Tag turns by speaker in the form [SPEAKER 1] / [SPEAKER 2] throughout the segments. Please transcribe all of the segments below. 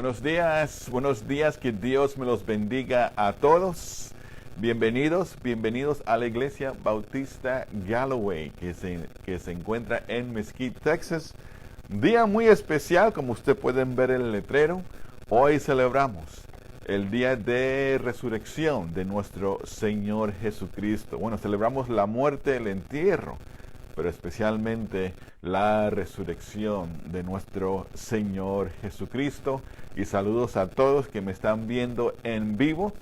[SPEAKER 1] Buenos días, que Dios me los bendiga a todos. Bienvenidos a la Iglesia Bautista Galloway, que se encuentra en Mesquite, Texas. Día muy especial, como ustedes pueden ver en el letrero. Hoy celebramos el día de resurrección de nuestro Señor Jesucristo. Bueno, celebramos la muerte, el entierro, pero especialmente la resurrección de nuestro Señor Jesucristo. Y saludos a todos que me están viendo en vivo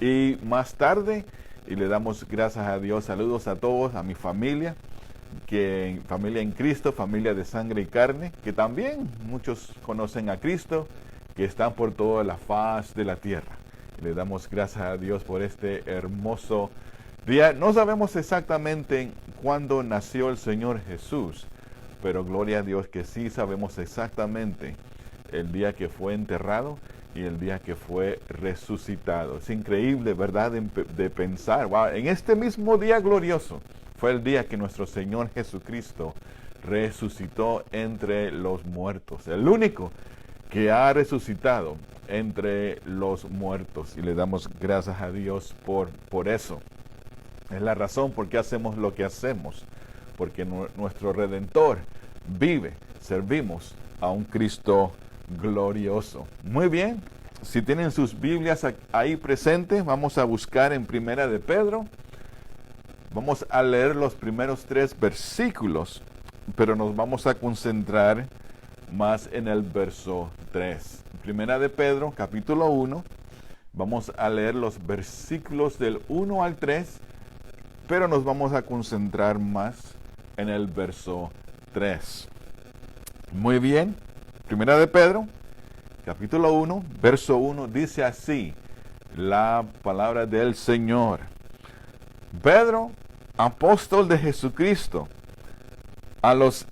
[SPEAKER 1] y más tarde. Y le damos gracias a Dios. Saludos a todos, a mi familia, familia en Cristo, familia de sangre y carne, que también muchos conocen a Cristo, que están por toda la faz de la tierra. Y le damos gracias a Dios por este hermoso día. No sabemos exactamente cuándo nació el Señor Jesús, pero gloria a Dios que sí sabemos exactamente el día que fue enterrado y el día que fue resucitado. Es increíble, ¿verdad?, de pensar, wow, en este mismo día glorioso fue el día que nuestro Señor Jesucristo resucitó entre los muertos. El único que ha resucitado entre los muertos. Y le damos gracias a Dios por eso. Es la razón por qué hacemos lo que hacemos. Porque nuestro Redentor vive. Servimos a un Cristo glorioso. Muy bien. Si tienen sus Biblias ahí presentes, vamos a buscar en Primera de Pedro. Vamos a leer los primeros 3 versículos, pero nos vamos a concentrar más en el verso 3. Primera de Pedro, capítulo 1. Vamos a leer los versículos del 1 al 3, pero nos vamos a concentrar más en el verso 3. Muy bien. Primera de Pedro, capítulo 1, verso 1, dice así la palabra del Señor. Pedro, apóstol de Jesucristo, a los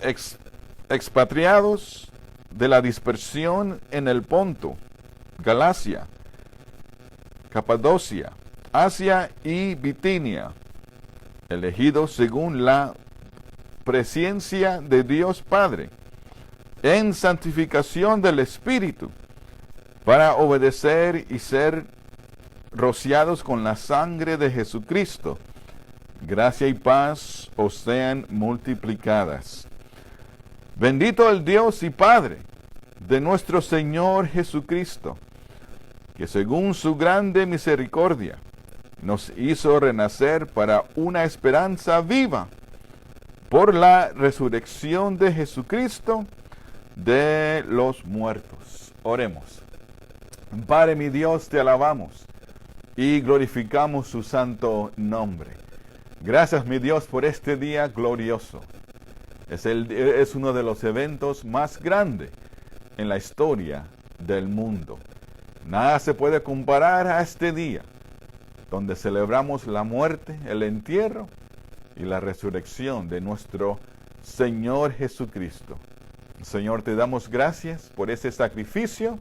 [SPEAKER 1] expatriados de la dispersión en el Ponto, Galacia, Capadocia, Asia y Bitinia, elegidos según la presciencia de Dios Padre, en santificación del Espíritu, para obedecer y ser rociados con la sangre de Jesucristo. Gracia y paz os sean multiplicadas. Bendito el Dios y Padre de nuestro Señor Jesucristo, que según su grande misericordia nos hizo renacer para una esperanza viva por la resurrección de Jesucristo de los muertos. Oremos. Padre mi Dios, te alabamos y glorificamos su santo nombre. Gracias, mi Dios, por este día glorioso. Es uno de los eventos más grandes en la historia del mundo. Nada se puede comparar a este día, donde celebramos la muerte, el entierro y la resurrección de nuestro Señor Jesucristo. Señor, te damos gracias por ese sacrificio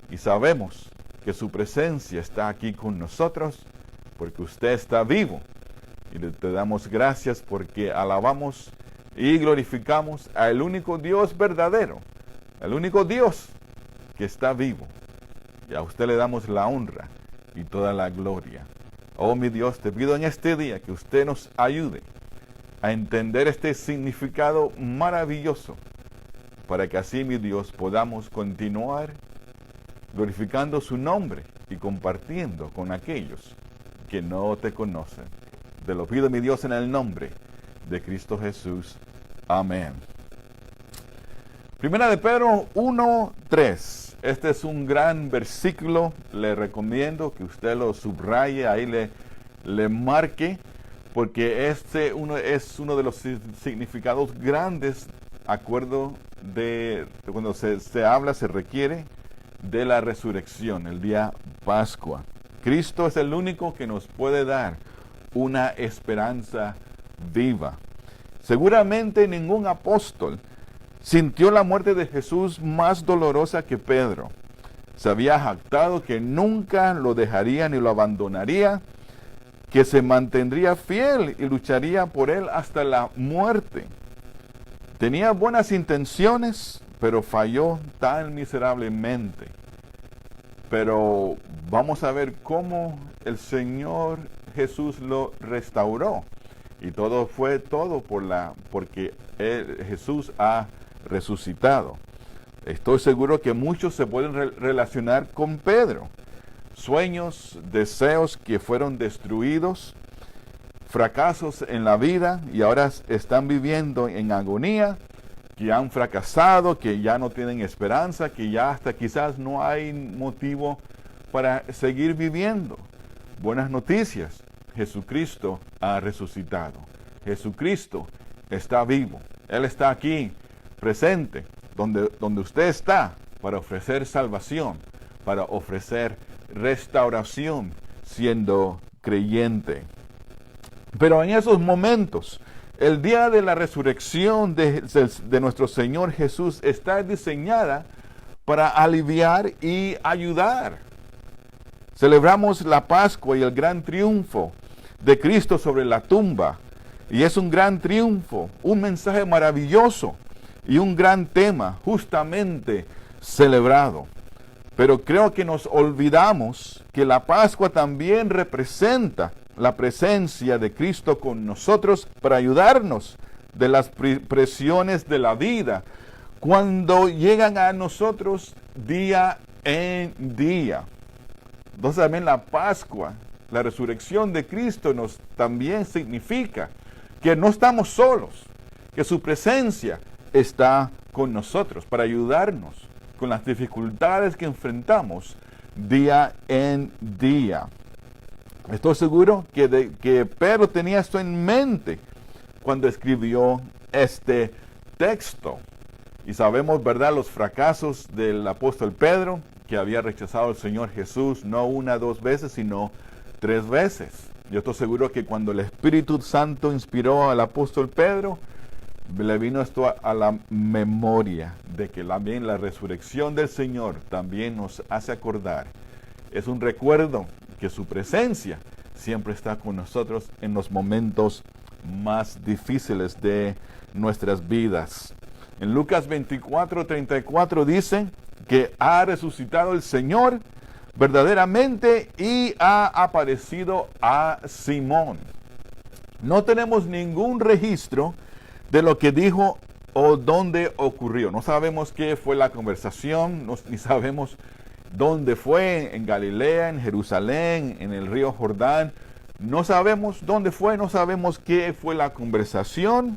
[SPEAKER 1] y sabemos que su presencia está aquí con nosotros porque usted está vivo. Y te damos gracias porque alabamos y glorificamos al único Dios verdadero, al único Dios que está vivo. Y a usted le damos la honra y toda la gloria. Oh, mi Dios, te pido en este día que usted nos ayude a entender este significado maravilloso, para que así, mi Dios, podamos continuar glorificando su nombre y compartiendo con aquellos que no te conocen. Te lo pido, mi Dios, en el nombre de Cristo Jesús. Amén. Primera de Pedro 1:3. Este es un gran versículo. Le recomiendo que usted lo subraye, ahí le marque, porque es uno de los significados grandes, acuerdo de cuando se requiere de la resurrección, el día Pascua. Cristo es el único que nos puede dar una esperanza viva. Seguramente ningún apóstol sintió la muerte de Jesús más dolorosa que Pedro. Se había jactado que nunca lo dejaría ni lo abandonaría, que se mantendría fiel y lucharía por él hasta la muerte. Tenía buenas intenciones, pero falló tan miserablemente. Pero vamos a ver cómo el Señor Jesús lo restauró. Y todo fue porque Jesús ha resucitado. Estoy seguro que muchos se pueden relacionar con Pedro. Sueños, deseos que fueron destruidos, fracasos en la vida y ahora están viviendo en agonía, que han fracasado, que ya no tienen esperanza, que ya hasta quizás no hay motivo para seguir viviendo. Buenas noticias, Jesucristo ha resucitado. Jesucristo está vivo. Él está aquí, presente, donde usted está, para ofrecer salvación, para ofrecer restauración, siendo creyente. Pero en esos momentos, el día de la resurrección de nuestro Señor Jesús está diseñada para aliviar y ayudar. Celebramos la Pascua y el gran triunfo de Cristo sobre la tumba. Y es un gran triunfo, un mensaje maravilloso y un gran tema justamente celebrado. Pero creo que nos olvidamos que la Pascua también representa la presencia de Cristo con nosotros para ayudarnos de las presiones de la vida cuando llegan a nosotros día en día. Entonces también la Pascua, la resurrección de Cristo también significa que no estamos solos, que su presencia está con nosotros para ayudarnos con las dificultades que enfrentamos día en día. Estoy seguro que Pedro tenía esto en mente cuando escribió este texto. Y sabemos, ¿verdad?, los fracasos del apóstol Pedro, que había rechazado al Señor Jesús no 1 o 2 veces, sino 3 veces. Yo estoy seguro que cuando el Espíritu Santo inspiró al apóstol Pedro, le vino esto a la memoria de que también la resurrección del Señor también nos hace acordar. Es un recuerdo que su presencia siempre está con nosotros en los momentos más difíciles de nuestras vidas. En Lucas 24:34 dice que ha resucitado el Señor verdaderamente y ha aparecido a Simón. No tenemos ningún registro de lo que dijo o dónde ocurrió. No sabemos qué fue la conversación, ni sabemos dónde fue, en Galilea, en Jerusalén, en el río Jordán. No sabemos dónde fue, no sabemos qué fue la conversación,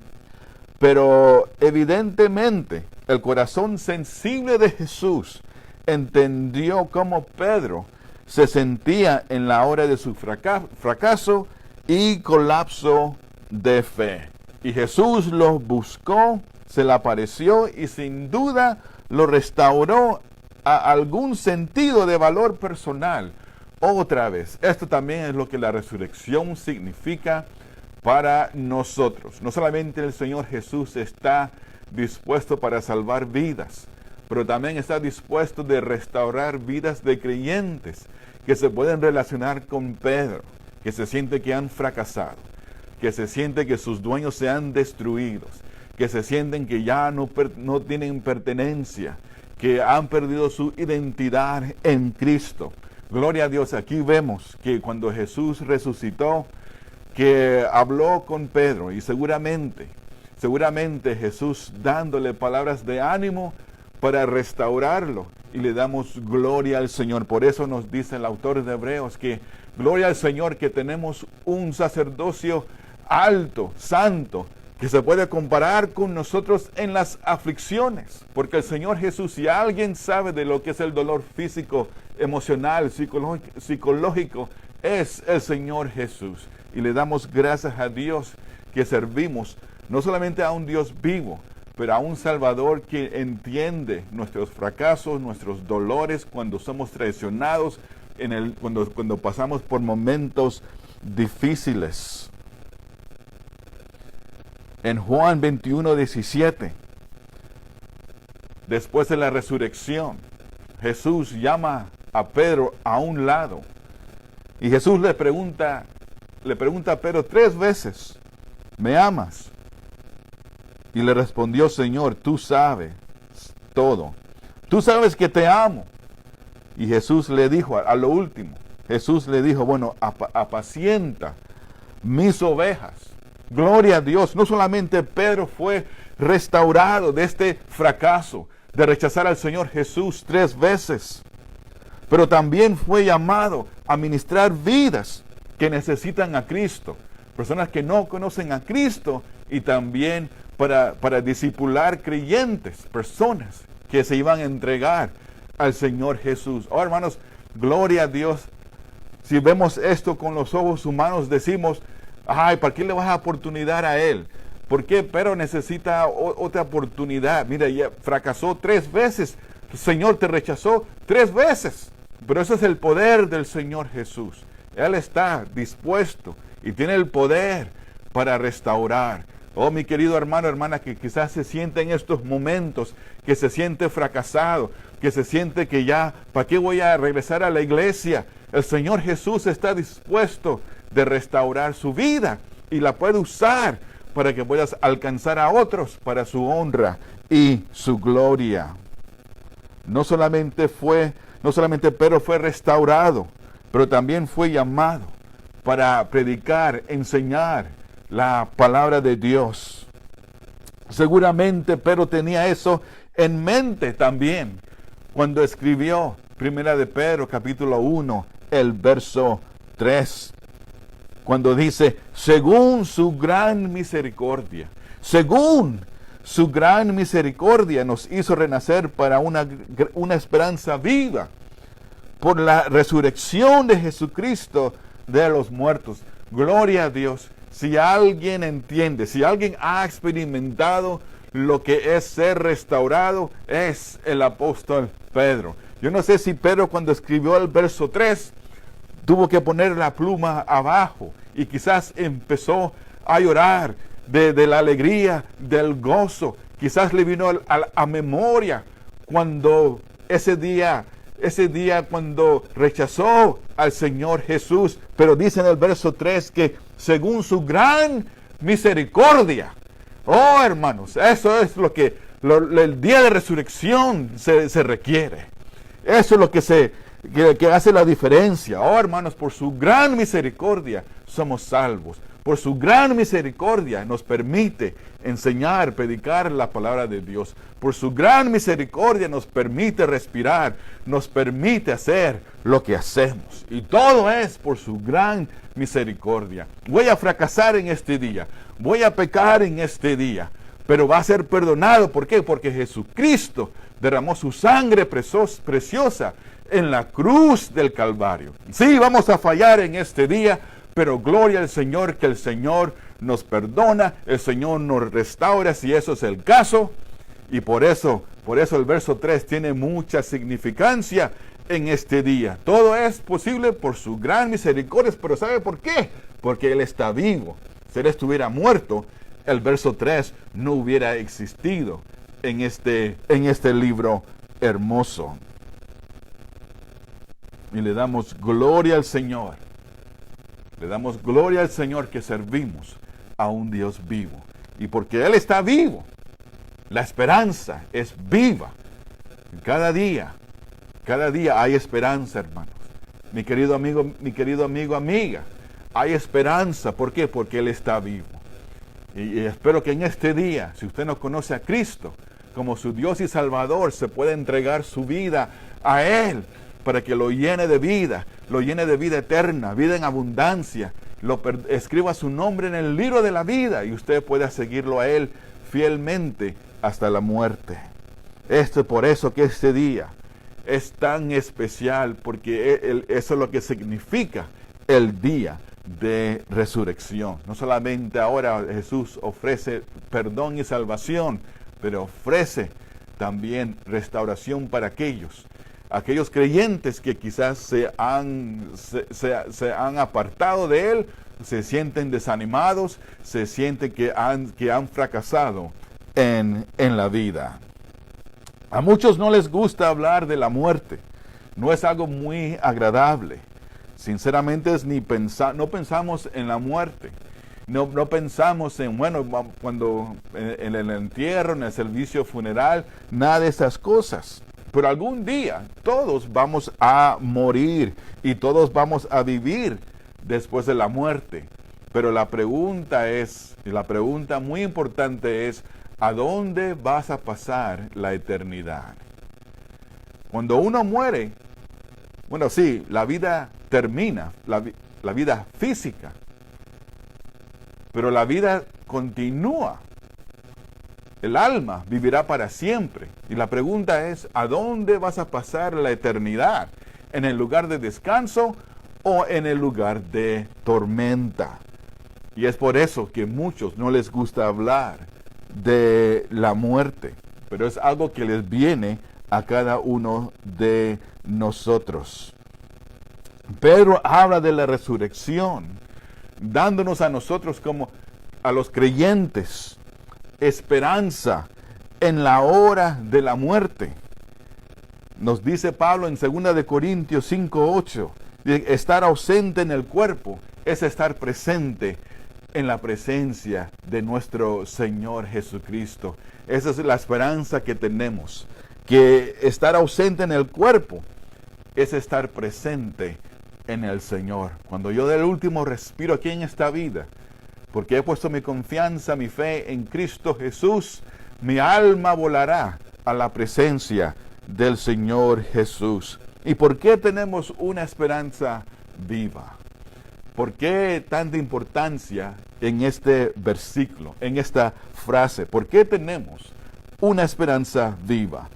[SPEAKER 1] pero evidentemente el corazón sensible de Jesús entendió cómo Pedro se sentía en la hora de su fracaso y colapso de fe. Y Jesús lo buscó, se le apareció y sin duda lo restauró a algún sentido de valor personal. Otra vez, esto también es lo que la resurrección significa para nosotros. No solamente el Señor Jesús está dispuesto para salvar vidas, pero también está dispuesto de restaurar vidas de creyentes que se pueden relacionar con Pedro, que se siente que han fracasado, que se siente que sus dueños se han destruido, que se sienten que ya no tienen pertenencia, que han perdido su identidad en Cristo. Gloria a Dios, aquí vemos que cuando Jesús resucitó, que habló con Pedro y seguramente Jesús dándole palabras de ánimo para restaurarlo y le damos gloria al Señor. Por eso nos dice el autor de Hebreos que gloria al Señor que tenemos un sacerdocio alto, santo, que se puede comparar con nosotros en las aflicciones. Porque el Señor Jesús, si alguien sabe de lo que es el dolor físico, emocional, psicológico, es el Señor Jesús. Y le damos gracias a Dios que servimos no solamente a un Dios vivo, pero a un Salvador que entiende nuestros fracasos, nuestros dolores, cuando somos traicionados, cuando pasamos por momentos difíciles. En Juan 21:17, después de la resurrección, Jesús llama a Pedro a un lado y Jesús le pregunta a Pedro 3 veces, ¿me amas? Y le respondió, Señor, tú sabes todo. Tú sabes que te amo. Y Jesús le dijo, a lo último, Jesús le dijo, bueno, apacienta mis ovejas. Gloria a Dios. No solamente Pedro fue restaurado de este fracaso de rechazar al Señor Jesús 3 veces, pero también fue llamado a ministrar vidas que necesitan a Cristo. Personas que no conocen a Cristo, y también para discipular creyentes, personas que se iban a entregar al Señor Jesús. Oh, hermanos, gloria a Dios. Si vemos esto con los ojos humanos, decimos, ay, ¿para qué le vas a oportunidad a él? ¿Por qué Pedro necesita otra oportunidad? Mira, ya fracasó 3 veces. El Señor te rechazó 3 veces. Pero ese es el poder del Señor Jesús. Él está dispuesto y tiene el poder para restaurar. Oh, mi querido hermano, hermana, que quizás se siente en estos momentos, que se siente fracasado, que se siente que ya, ¿para qué voy a regresar a la iglesia? El Señor Jesús está dispuesto de restaurar su vida y la puede usar para que puedas alcanzar a otros para su honra y su gloria. No solamente Pedro fue restaurado, pero también fue llamado para predicar, enseñar la palabra de Dios. Seguramente Pedro tenía eso en mente también cuando escribió Primera de Pedro, capítulo 1, el verso 3. Cuando dice, según su gran misericordia, nos hizo renacer para una esperanza viva por la resurrección de Jesucristo de los muertos. Gloria a Dios. Si alguien entiende, si alguien ha experimentado lo que es ser restaurado, es el apóstol Pedro. Yo no sé si Pedro, cuando escribió el verso 3, tuvo que poner la pluma abajo y quizás empezó a llorar de la alegría, del gozo. Quizás le vino a memoria cuando ese día cuando rechazó al Señor Jesús. Pero dice en el verso 3 que según su gran misericordia. Oh, hermanos, eso es lo que el día de resurrección se requiere. Eso es lo que hace la diferencia. Oh, hermanos, por su gran misericordia somos salvos. Por su gran misericordia nos permite enseñar, predicar la palabra de Dios. Por su gran misericordia nos permite respirar, nos permite hacer lo que hacemos. Y todo es por su gran misericordia. Voy a fracasar en este día, voy a pecar en este día, pero va a ser perdonado. ¿Por qué? Porque Jesucristo derramó su sangre preciosa en la cruz del Calvario. Sí, vamos a fallar en este día, pero gloria al Señor, que el Señor nos perdona, el Señor nos restaura si eso es el caso. Y por eso el verso 3 tiene mucha significancia en este día. Todo es posible por su gran misericordia, pero ¿sabe por qué? Porque Él está vivo. Si Él estuviera muerto, el verso 3 no hubiera existido en este libro hermoso. Y le damos gloria al Señor. Le damos gloria al Señor que servimos a un Dios vivo. Y porque Él está vivo, la esperanza es viva. Cada día hay esperanza, hermanos. Mi querido amigo, amiga, hay esperanza. ¿Por qué? Porque Él está vivo. Y espero que en este día, si usted no conoce a Cristo como su Dios y Salvador, se pueda entregar su vida a Él para que lo llene de vida eterna, vida en abundancia. Escriba su nombre en el libro de la vida y usted pueda seguirlo a Él fielmente hasta la muerte. Esto es por eso que este día es tan especial, porque eso es lo que significa el día de resurrección. No solamente ahora Jesús ofrece perdón y salvación, pero ofrece también restauración para aquellos creyentes que quizás se han apartado de Él, se sienten desanimados, se sienten que han fracasado en la vida. A muchos no les gusta hablar de la muerte. No es algo muy agradable. Sinceramente no pensamos en la muerte. No pensamos en, bueno, cuando en el entierro, en el servicio funeral, nada de esas cosas. Pero algún día todos vamos a morir y todos vamos a vivir después de la muerte. Pero la pregunta es, y la pregunta muy importante es, ¿a dónde vas a pasar la eternidad? Cuando uno muere, bueno, sí, la vida termina, la vida física, pero la vida continúa. El alma vivirá para siempre. Y la pregunta es, ¿a dónde vas a pasar la eternidad? ¿En el lugar de descanso o en el lugar de tormenta? Y es por eso que a muchos no les gusta hablar de la muerte, pero es algo que les viene a cada uno de nosotros. Pedro habla de la resurrección, dándonos a nosotros como a los creyentes esperanza en la hora de la muerte. Nos dice Pablo en 2 de Corintios 5:8, estar ausente en el cuerpo es estar presente en la presencia de nuestro Señor Jesucristo. Esa es la esperanza que tenemos, que estar ausente en el cuerpo es estar presente en el Señor. Cuando yo dé el último respiro aquí en esta vida, porque he puesto mi confianza, mi fe en Cristo Jesús, mi alma volará a la presencia del Señor Jesús. ¿Y por qué tenemos una esperanza viva? ¿Por qué tanta importancia en este versículo, en esta frase? ¿Por qué tenemos una esperanza viva?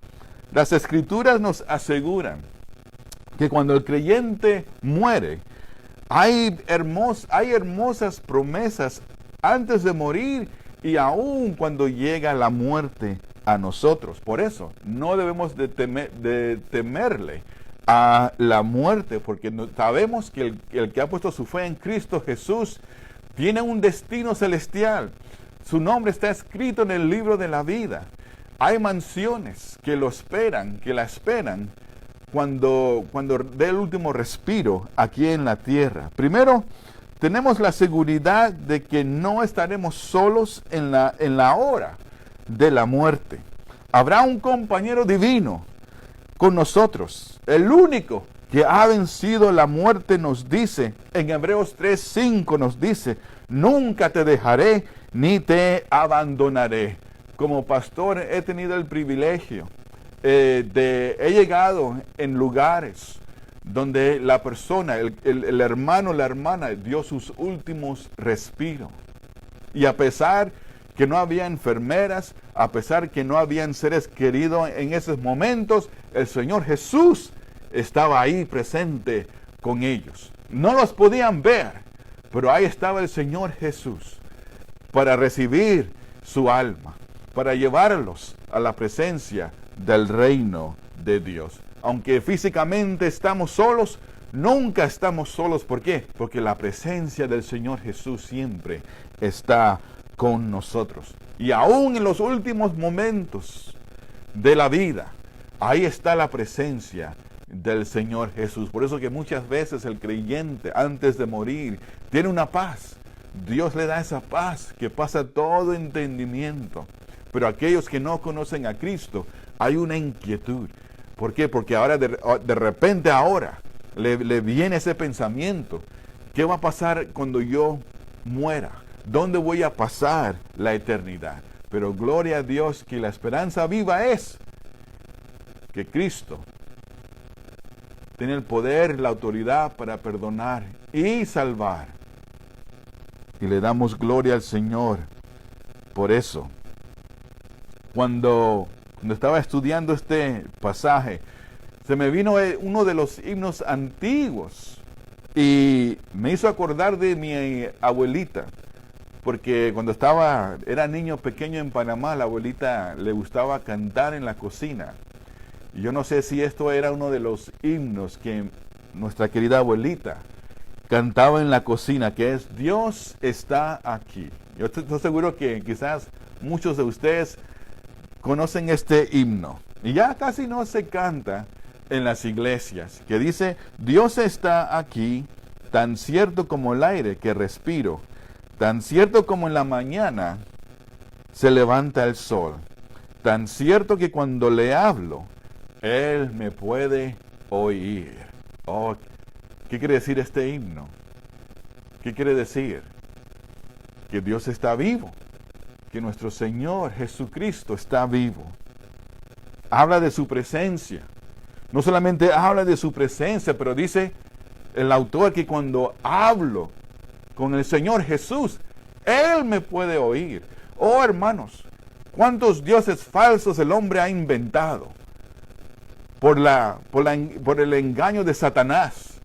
[SPEAKER 1] Las Escrituras nos aseguran que cuando el creyente muere, hay hermosas promesas antes de morir y aún cuando llega la muerte a nosotros. Por eso no debemos de temerle a la muerte, porque sabemos que el que ha puesto su fe en Cristo Jesús tiene un destino celestial. Su nombre está escrito en el libro de la vida. Hay mansiones que la esperan cuando dé el último respiro aquí en la tierra. Primero, tenemos la seguridad de que no estaremos solos en la hora de la muerte. Habrá un compañero divino con nosotros. El único que ha vencido la muerte nos dice, en Hebreos 3:5 nos dice, nunca te dejaré ni te abandonaré. Como pastor he tenido el privilegio he llegado en lugares donde la persona, el hermano, la hermana dio sus últimos respiros. Y a pesar que no había enfermeras, a pesar que no habían seres queridos en esos momentos, el Señor Jesús estaba ahí presente con ellos. No los podían ver, pero ahí estaba el Señor Jesús para recibir su alma, para llevarlos a la presencia del reino de Dios. Aunque físicamente estamos solos, nunca estamos solos. ¿Por qué? Porque la presencia del Señor Jesús siempre está con nosotros. Y aún en los últimos momentos de la vida, ahí está la presencia del Señor Jesús. Por eso que muchas veces el creyente, antes de morir, tiene una paz. Dios le da esa paz que pasa todo entendimiento. Pero aquellos que no conocen a Cristo, hay una inquietud. ¿Por qué? Porque ahora de repente ahora le viene ese pensamiento. ¿Qué va a pasar cuando yo muera? ¿Dónde voy a pasar la eternidad? Pero gloria a Dios que la esperanza viva es que Cristo tiene el poder, la autoridad para perdonar y salvar. Y le damos gloria al Señor por eso. Cuando estaba estudiando este pasaje, se me vino uno de los himnos antiguos y me hizo acordar de mi abuelita, porque cuando era niño pequeño en Panamá, a la abuelita le gustaba cantar en la cocina. Y yo no sé si esto era uno de los himnos que nuestra querida abuelita cantaba en la cocina, que es Dios está aquí. Yo estoy seguro que quizás muchos de ustedes conocen este himno. Y ya casi no se canta en las iglesias, que dice, Dios está aquí, tan cierto como el aire que respiro, Tan cierto como en la mañana se levanta el sol, tan cierto que cuando le hablo, Él me puede oír. Oh, ¿qué quiere decir este himno? ¿Qué quiere decir? Que Dios está vivo, que nuestro Señor Jesucristo está vivo. Habla de su presencia. No solamente habla de su presencia, pero dice el autor que cuando hablo con el Señor Jesús, Él me puede oír. Oh, hermanos, ¿cuántos dioses falsos el hombre ha inventado por el engaño de Satanás?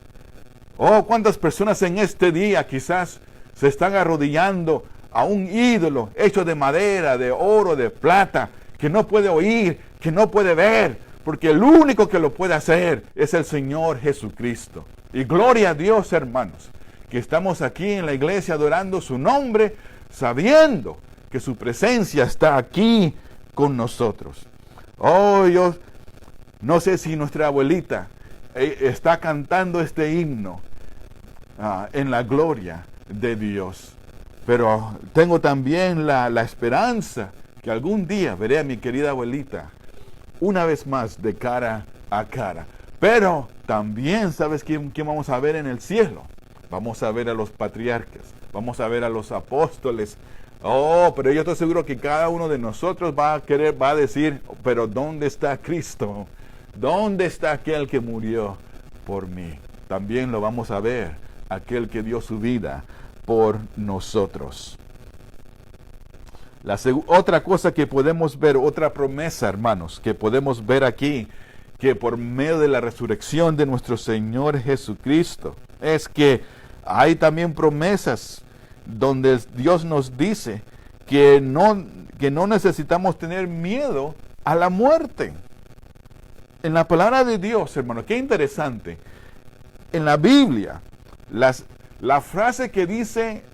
[SPEAKER 1] Oh, cuántas personas en este día quizás se están arrodillando a un ídolo hecho de madera, de oro, de plata, que no puede oír, que no puede ver, porque el único que lo puede hacer es el Señor Jesucristo. Y gloria a Dios, hermanos, que estamos aquí en la iglesia adorando su nombre, sabiendo que su presencia está aquí con nosotros. Oh, yo no sé si nuestra abuelita está cantando este himno en la gloria de Dios. Pero tengo también la esperanza que algún día veré a mi querida abuelita una vez más de cara a cara. Pero también, ¿sabes quién vamos a ver en el cielo? Vamos a ver a los patriarcas, vamos a ver a los apóstoles. Oh, pero yo estoy seguro que cada uno de nosotros va a decir, pero ¿dónde está Cristo? ¿Dónde está aquel que murió por mí? También lo vamos a ver, aquel que dio su vida por nosotros. Otra cosa que podemos ver, otra promesa, hermanos, que podemos ver aquí, que por medio de la resurrección de nuestro Señor Jesucristo, es que hay también promesas donde Dios nos dice que no necesitamos tener miedo a la muerte. En la palabra de Dios, hermano, qué interesante. En la Biblia, la frase que dice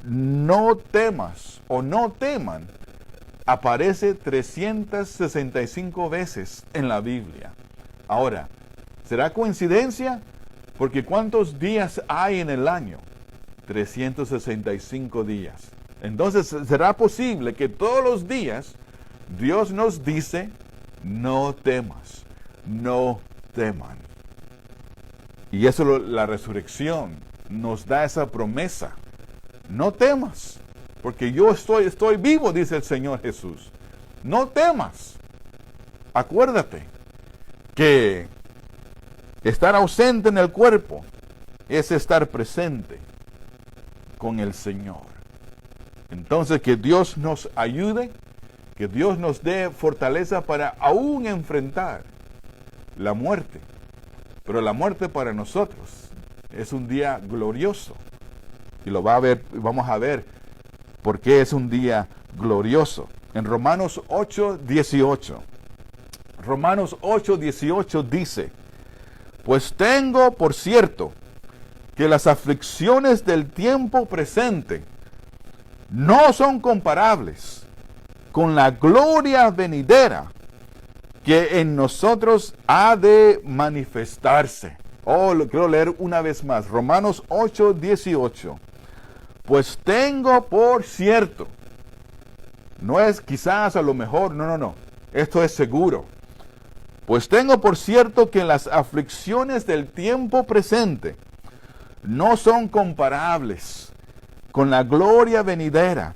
[SPEAKER 1] no temas o no teman aparece 365 veces en la Biblia. Ahora, ¿será coincidencia? Porque ¿cuántos días hay en el año? 365 días. Entonces, ¿será posible que todos los días Dios nos dice, no temas, no teman? Y eso la resurrección nos da esa promesa. No temas, porque yo estoy vivo, dice el Señor Jesús. No temas. Acuérdate que estar ausente en el cuerpo es estar presente con el Señor. Entonces, que Dios nos ayude, que Dios nos dé fortaleza para aún enfrentar la muerte. Pero la muerte para nosotros es un día glorioso. Y vamos a ver por qué es un día glorioso. En Romanos 8:18. Romanos 8:18 dice, pues tengo por cierto que las aflicciones del tiempo presente no son comparables con la gloria venidera que en nosotros ha de manifestarse. Oh, lo quiero leer una vez más. Romanos 8:18. Pues tengo por cierto. No es quizás, a lo mejor, no. Esto es seguro. Pues tengo por cierto que las aflicciones del tiempo presente no son comparables con la gloria venidera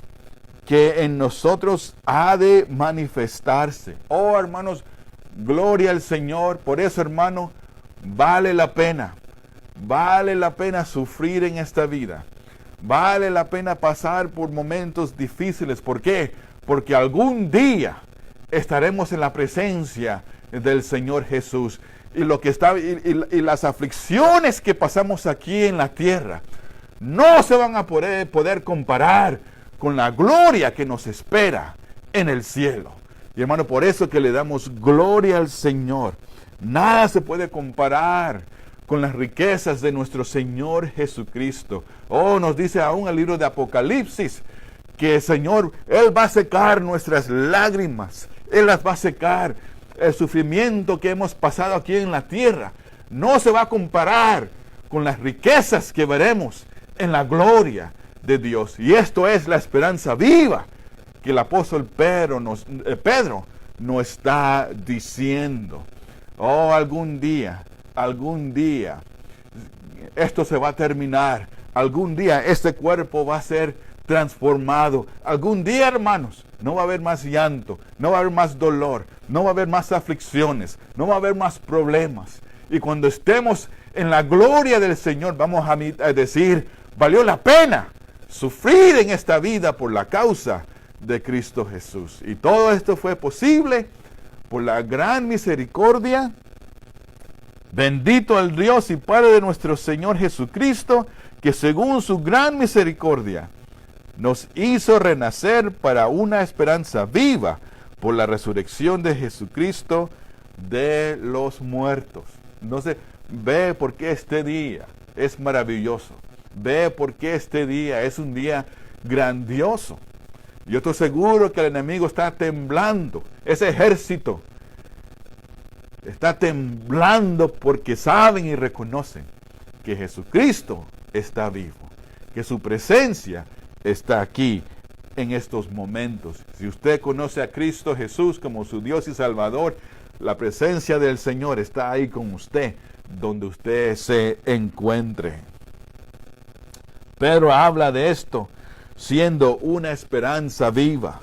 [SPEAKER 1] que en nosotros ha de manifestarse. Oh, hermanos, gloria al Señor. Por eso, hermano, vale la pena sufrir en esta vida. Vale la pena pasar por momentos difíciles. ¿Por qué? Porque algún día estaremos en la presencia del Señor Jesús. Y las aflicciones que pasamos aquí en la tierra no se van a poder comparar con la gloria que nos espera en el cielo. Y hermano, por eso que le damos gloria al Señor. Nada se puede comparar con las riquezas de nuestro Señor Jesucristo. Oh, nos dice aún el libro de Apocalipsis que el Señor, Él va a secar nuestras lágrimas. Él las va a secar. El sufrimiento que hemos pasado aquí en la tierra no se va a comparar con las riquezas que veremos en la gloria de Dios. Y esto es la esperanza viva que el apóstol Pedro nos está diciendo. Oh, algún día, esto se va a terminar. Algún día este cuerpo va a ser transformado. Algún día, hermanos, no va a haber más llanto, no va a haber más dolor, no va a haber más aflicciones, no va a haber más problemas. Y cuando estemos en la gloria del Señor, vamos a decir, valió la pena sufrir en esta vida por la causa de Cristo Jesús. Y todo esto fue posible por la gran misericordia. Bendito el Dios y Padre de nuestro Señor Jesucristo, que según su gran misericordia nos hizo renacer para una esperanza viva por la resurrección de Jesucristo de los muertos. Entonces, ve por qué este día es maravilloso. Ve por qué este día es un día grandioso. Yo estoy seguro que el enemigo está temblando. Ese ejército está temblando porque saben y reconocen que Jesucristo está vivo, que su presencia está aquí en estos momentos. Si usted conoce a Cristo Jesús como su Dios y Salvador, la presencia del Señor está ahí con usted, donde usted se encuentre. Pedro habla de esto siendo una esperanza viva.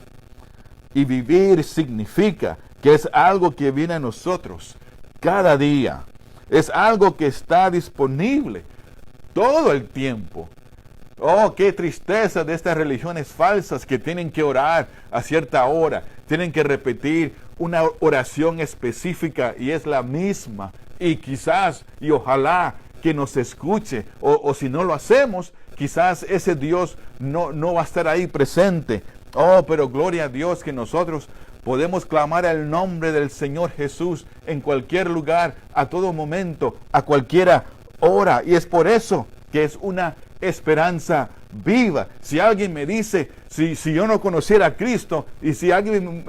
[SPEAKER 1] Y vivir significa que es algo que viene a nosotros cada día. Es algo que está disponible todo el tiempo. Oh, qué tristeza de estas religiones falsas que tienen que orar a cierta hora. Tienen que repetir una oración específica y es la misma. Y quizás, y ojalá que nos escuche. O si no lo hacemos, quizás ese Dios no va a estar ahí presente. Oh, pero gloria a Dios que nosotros podemos clamar el nombre del Señor Jesús en cualquier lugar, a todo momento, a cualquier hora. Y es por eso que es una esperanza viva. Si alguien me dice, si yo no conociera a Cristo, y si alguien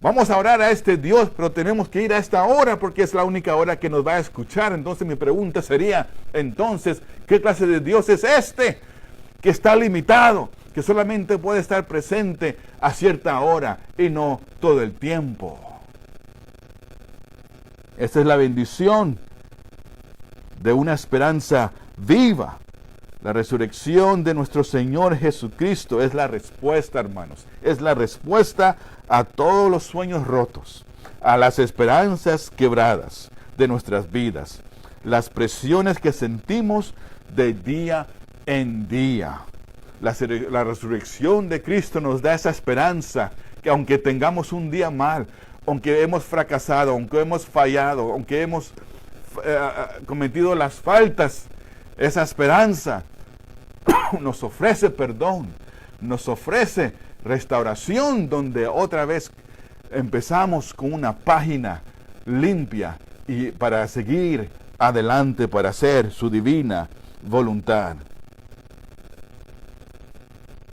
[SPEAKER 1] vamos a orar a este Dios, pero tenemos que ir a esta hora porque es la única hora que nos va a escuchar. Entonces mi pregunta sería, entonces, ¿qué clase de Dios es este? Que está limitado, que solamente puede estar presente a cierta hora y no todo el tiempo. Esta es la bendición de una esperanza viva. La resurrección de nuestro Señor Jesucristo es la respuesta, hermanos. Es la respuesta a todos los sueños rotos, a las esperanzas quebradas de nuestras vidas, las presiones que sentimos de día en día. La resurrección de Cristo nos da esa esperanza que aunque tengamos un día mal, aunque hemos fracasado, aunque hemos fallado, aunque hemos cometido las faltas, esa esperanza nos ofrece perdón, nos ofrece restauración, donde otra vez empezamos con una página limpia y para seguir adelante, para hacer su divina voluntad.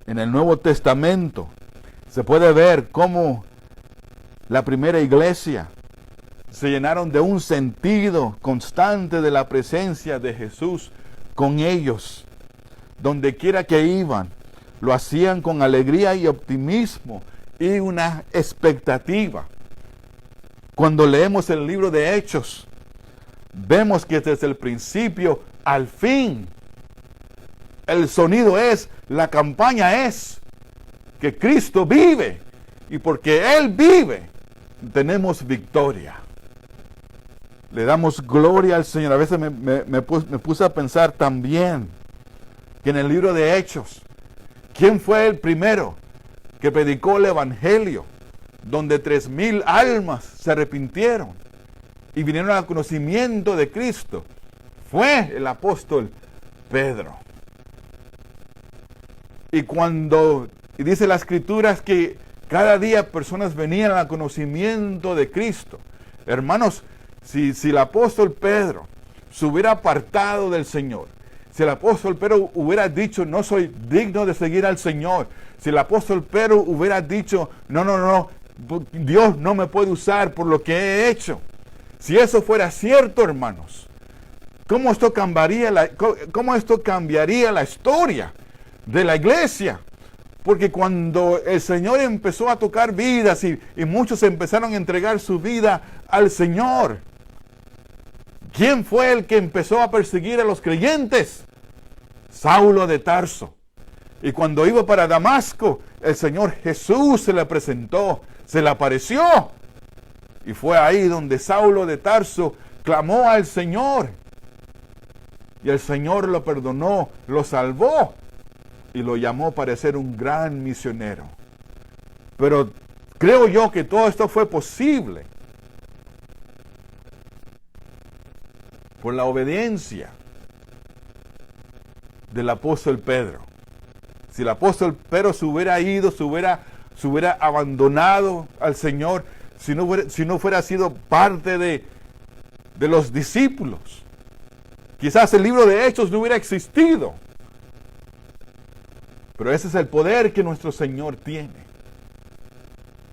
[SPEAKER 1] En el Nuevo Testamento se puede ver cómo la primera iglesia se llenaron de un sentido constante de la presencia de Jesús con ellos. Donde quiera que iban, lo hacían con alegría y optimismo y una expectativa. Cuando leemos el libro de Hechos, vemos que desde el principio al fin, el sonido es, la campaña es, que Cristo vive. Y porque Él vive, tenemos victoria. Le damos gloria al Señor. A veces me puse a pensar también que en el libro de Hechos, ¿quién fue el primero que predicó el Evangelio? Donde 3,000 almas se arrepintieron y vinieron al conocimiento de Cristo. Fue el apóstol Pedro. Y dice la Escritura que cada día personas venían al conocimiento de Cristo. Hermanos, si el apóstol Pedro se hubiera apartado del Señor, si el apóstol Pedro hubiera dicho, no soy digno de seguir al Señor, si el apóstol Pedro hubiera dicho, no, Dios no me puede usar por lo que he hecho. Si eso fuera cierto, hermanos, ¿cómo esto cambiaría la historia de la iglesia. Porque cuando el Señor empezó a tocar vidas y muchos empezaron a entregar su vida al Señor, ¿quién fue el que empezó a perseguir a los creyentes? Saulo de Tarso. Y cuando iba para Damasco, el Señor Jesús se le presentó, se le apareció. Y fue ahí donde Saulo de Tarso clamó al Señor. Y el Señor lo perdonó, lo salvó y lo llamó para ser un gran misionero. Pero creo yo que todo esto fue posible por la obediencia del apóstol Pedro. Si el apóstol Pedro se hubiera ido, se hubiera abandonado al Señor, si no fuera sido parte de los discípulos, quizás el libro de Hechos no hubiera existido. Pero ese es el poder que nuestro Señor tiene.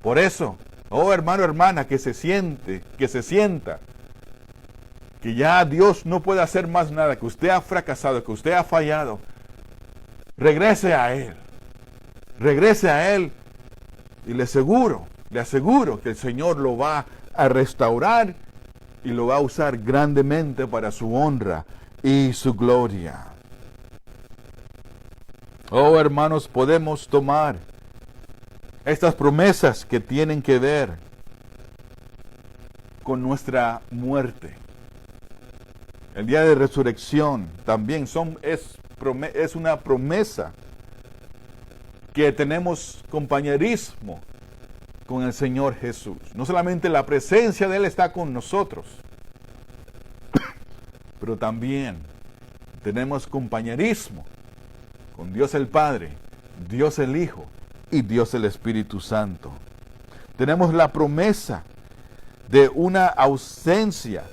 [SPEAKER 1] Por eso, oh hermano, hermana, que se sienta, que ya Dios no puede hacer más nada, que usted ha fracasado, que usted ha fallado, regrese a Él. Regrese a Él y le aseguro que el Señor lo va a restaurar y lo va a usar grandemente para su honra y su gloria. Oh hermanos, podemos tomar estas promesas que tienen que ver con nuestra muerte. El día de resurrección también es una promesa que tenemos compañerismo con el Señor Jesús. No solamente la presencia de Él está con nosotros, pero también tenemos compañerismo con Dios el Padre, Dios el Hijo y Dios el Espíritu Santo. Tenemos la promesa de una ausencia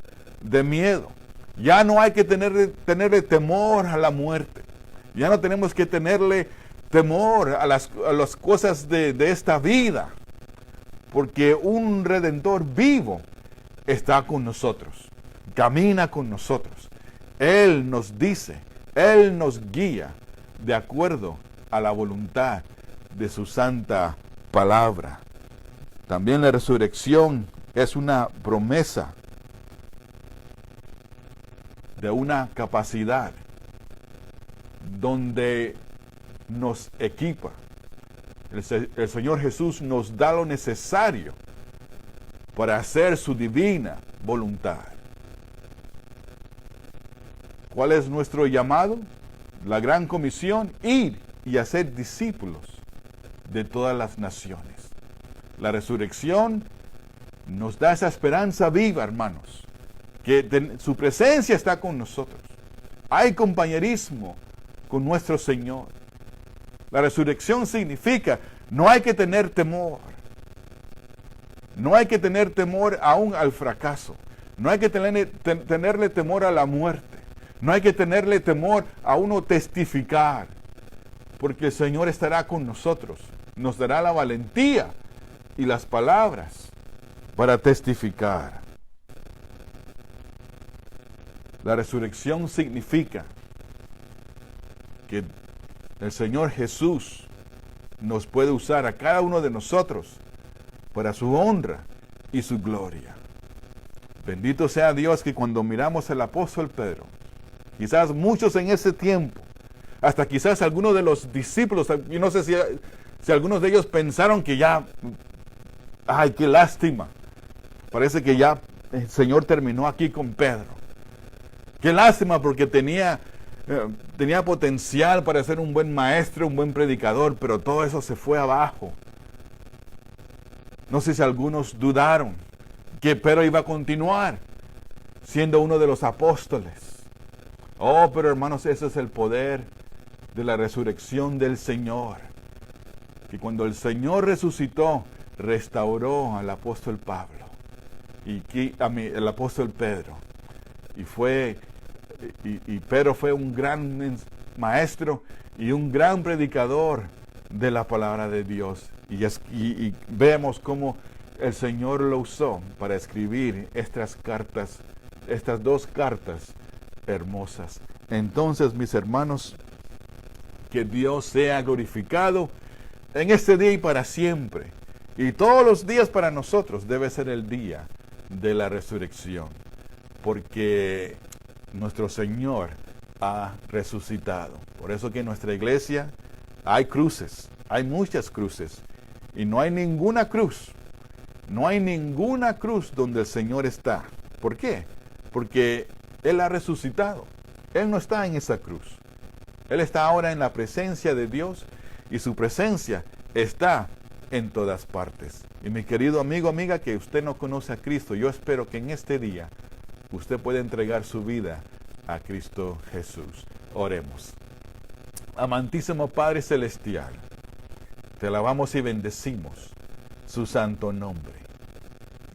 [SPEAKER 1] de miedo. Ya no hay que tenerle temor a la muerte. Ya no tenemos que tenerle temor a las cosas de esta vida. Porque un Redentor vivo está con nosotros. Camina con nosotros. Él nos dice, Él nos guía de acuerdo a la voluntad de su santa palabra. También la resurrección es una promesa de una capacidad donde nos equipa. El Señor Jesús nos da lo necesario para hacer su divina voluntad. ¿Cuál es nuestro llamado? La gran comisión: ir y hacer discípulos de todas las naciones. La resurrección nos da esa esperanza viva, hermanos, que su presencia está con nosotros. Hay compañerismo con nuestro Señor. La resurrección significa, no hay que tener temor. No hay que tener temor aún al fracaso. No hay que tenerle temor a la muerte. No hay que tenerle temor a uno testificar. Porque el Señor estará con nosotros. Nos dará la valentía y las palabras para testificar. La resurrección significa que el Señor Jesús nos puede usar a cada uno de nosotros para su honra y su gloria. Bendito sea Dios que cuando miramos al apóstol Pedro, quizás muchos en ese tiempo, hasta quizás algunos de los discípulos, yo no sé si algunos de ellos pensaron que ya, ay, qué lástima, parece que ya el Señor terminó aquí con Pedro. Qué lástima, porque tenía potencial para ser un buen maestro, un buen predicador, pero todo eso se fue abajo. No sé si algunos dudaron que Pedro iba a continuar siendo uno de los apóstoles. Oh, pero hermanos, ese es el poder de la resurrección del Señor. Que cuando el Señor resucitó, restauró al apóstol Pablo y el apóstol Pedro. Y Pedro fue un gran maestro y un gran predicador de la palabra de Dios. Y vemos cómo el Señor lo usó para escribir estas dos cartas hermosas. Entonces, mis hermanos, Que Dios sea glorificado en este día y para siempre. Y todos los días para nosotros debe ser el día de la resurrección, porque nuestro Señor ha resucitado. Por eso que en nuestra iglesia hay cruces, hay muchas cruces, y no hay ninguna cruz donde el Señor está. ¿Por qué? Porque Él ha resucitado. Él no está en esa cruz. Él está ahora en la presencia de Dios, y su presencia está en todas partes. Y mi querido amigo, amiga, que usted no conoce a Cristo, yo espero que en este día usted pueda entregar su vida a Cristo Jesús. Oremos. Amantísimo Padre Celestial, te alabamos y bendecimos su santo nombre.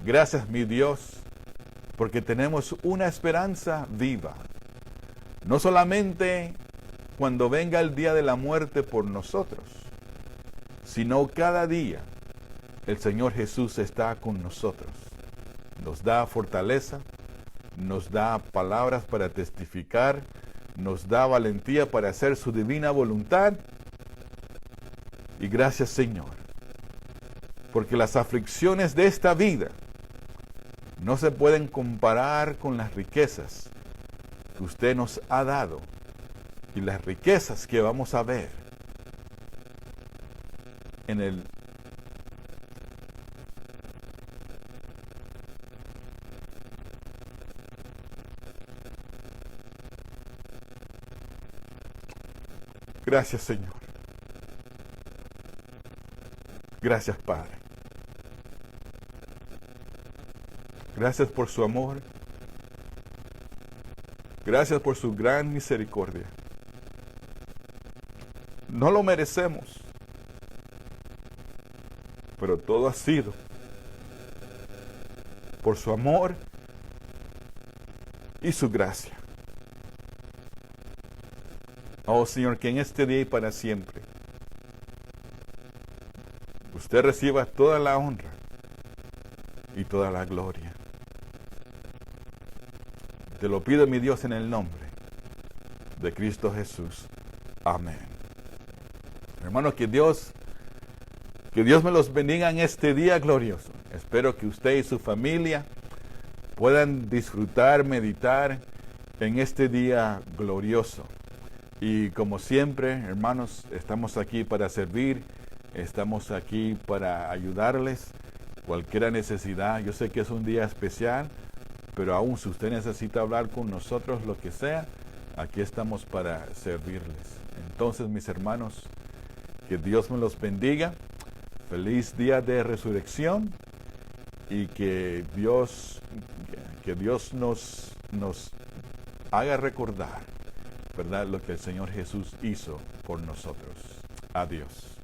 [SPEAKER 1] Gracias, mi Dios, porque tenemos una esperanza viva. No solamente cuando venga el día de la muerte por nosotros, sino cada día el Señor Jesús está con nosotros. Nos da fortaleza, nos da palabras para testificar, nos da valentía para hacer su divina voluntad. Y gracias, Señor, porque las aflicciones de esta vida no se pueden comparar con las riquezas que usted nos ha dado y las riquezas que vamos a ver en el Gracias, Señor. Gracias, Padre. Gracias por su amor. Gracias por su gran misericordia. No lo merecemos, pero todo ha sido por su amor y su gracia. Oh Señor, que en este día y para siempre usted reciba toda la honra y toda la gloria. Te lo pido, mi Dios, en el nombre de Cristo Jesús. Amén. Hermanos, que Dios me los bendiga en este día glorioso. Espero que usted y su familia puedan disfrutar, meditar en este día glorioso. Y como siempre, hermanos, estamos aquí para servir, estamos aquí para ayudarles. Cualquier necesidad, yo sé que es un día especial, pero aún si usted necesita hablar con nosotros, lo que sea, aquí estamos para servirles. Entonces, mis hermanos, que Dios me los bendiga. Feliz día de resurrección y que Dios nos haga recordar, ¿verdad?, lo que el Señor Jesús hizo por nosotros. Adiós.